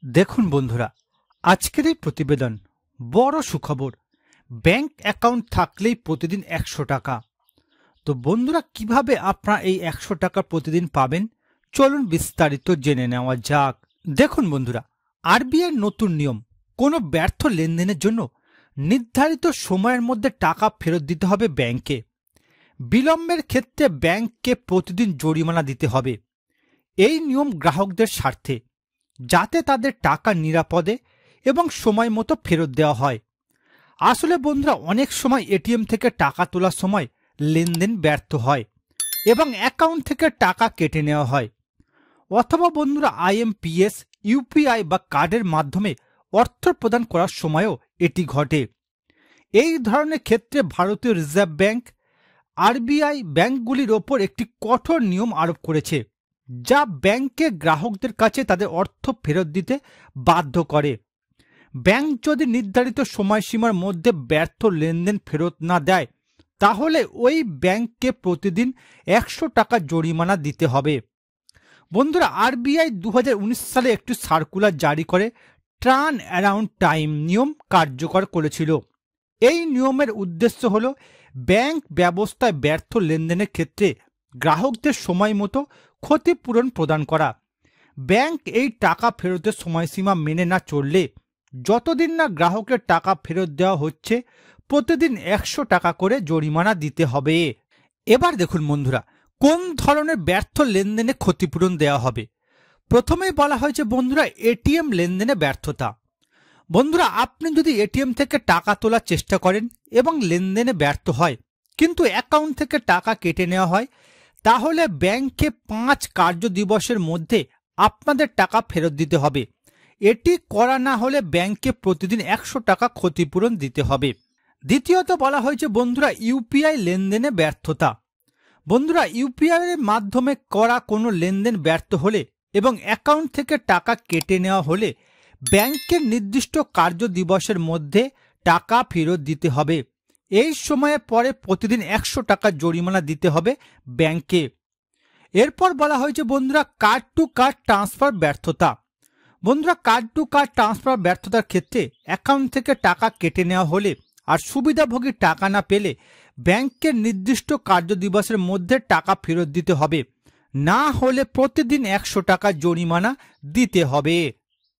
দেখুন বন্ধুরা, আজকের এই প্রতিবেদন বড় সুখবর। ব্যাংক অ্যাকাউন্ট থাকলেই প্রতিদিন 100 টাকা। তো বন্ধুরা, কিভাবে আপনারা এই 100 টাকা প্রতিদিন পাবেন, চলুন বিস্তারিত জেনে নেওয়া যাক। দেখুন বন্ধুরা, আরবিআই নতুন নিয়ম, কোনো ব্যর্থ লেনদেনের জন্য নির্ধারিত সময়ের মধ্যে টাকা ফেরত দিতে হবে ব্যাংকে। বিলম্বের ক্ষেত্রে ব্যাংককে প্রতিদিন জরিমানা দিতে হবে। এই নিয়ম গ্রাহকদের স্বার্থে, যাতে তাদের টাকা নিরাপদে এবং সময় মতো ফেরত দেওয়া হয়। আসলে বন্ধুরা, অনেক সময় এটিএম থেকে টাকা তোলার সময় লেনদেন ব্যর্থ হয় এবং অ্যাকাউন্ট থেকে টাকা কেটে নেওয়া হয়, অথবা বন্ধুরা আইএমপিএস, ইউপিআই বা কার্ডের মাধ্যমে অর্থ প্রদান করার সময়ও এটি ঘটে। এই ধরনের ক্ষেত্রে ভারতীয় রিজার্ভ ব্যাংক আরবিআই ব্যাংকগুলির ওপর একটি কঠোর নিয়ম আরোপ করেছে, যা ব্যাংকে গ্রাহকদের কাছে তাদের অর্থ ফেরত দিতে বাধ্য করে। ব্যাংক যদি নির্ধারিত সময়সীমার মধ্যে ব্যর্থ লেনদেন ফেরত না দেয়, তাহলে ওই ব্যাংককে প্রতিদিন 100 টাকা জরিমানা দিতে হবে। বন্ধুরা, আরবিআই 2019 সালে একটি সার্কুলার জারি করে টার্ন অ্যারাউন্ড টাইম নিয়ম কার্যকর করেছিল। এই নিয়মের উদ্দেশ্য হল ব্যাংক ব্যবস্থায় ব্যর্থ লেনদেনের ক্ষেত্রে গ্রাহকদের সময় মতো ক্ষতিপূরণ প্রদান করা। ব্যাংক এই টাকা ফেরতের সময়সীমা মেনে না চললে, যতদিন না গ্রাহকের টাকা ফেরত দেওয়া হচ্ছে, প্রতিদিন 100 টাকা করে জরিমানা দিতে হবে। এবার দেখুন বন্ধুরা, কোন ধরনের ব্যর্থ লেনদেনে ক্ষতিপূরণ দেওয়া হবে। প্রথমেই বলা হয়েছে বন্ধুরা, এটিএম লেনদেনে ব্যর্থতা। বন্ধুরা, আপনি যদি এটিএম থেকে টাকা তোলার চেষ্টা করেন এবং লেনদেনে ব্যর্থ হয়, কিন্তু অ্যাকাউন্ট থেকে টাকা কেটে নেওয়া হয়, তাহলে ব্যাংকে 5 কার্য দিবসের মধ্যে আপনাদের টাকা ফেরত দিতে হবে। এটি করা না হলে ব্যাংকে প্রতিদিন 100 টাকা ক্ষতিপূরণ দিতে হবে। দ্বিতীয়ত বলা হয়েছে বন্ধুরা, ইউপিআই লেনদেনে ব্যর্থতা। বন্ধুরা, ইউপিআই এর মাধ্যমে করা কোনো লেনদেন ব্যর্থ হলে এবং অ্যাকাউন্ট থেকে টাকা কেটে নেওয়া হলে ব্যাংকের নির্দিষ্ট কার্য দিবসের মধ্যে টাকা ফেরত দিতে হবে। এই সময়ের পরে প্রতিদিন 100 টাকা জরিমানা দিতে হবে ব্যাংকে। এরপর বলা হয়েছে বন্ধুরা, কার্ড টু কার্ড ট্রান্সফার ব্যর্থতা। বন্ধুরা, কার্ড টু কার্ড ট্রান্সফার ব্যর্থতার ক্ষেত্রে অ্যাকাউন্ট থেকে টাকা কেটে নেওয়া হলে আর সুবিধাভোগী টাকা না পেলে ব্যাংকের নির্দিষ্ট কার্য দিবসের মধ্যে টাকা ফেরত দিতে হবে, না হলে প্রতিদিন 100 টাকা জরিমানা দিতে হবে।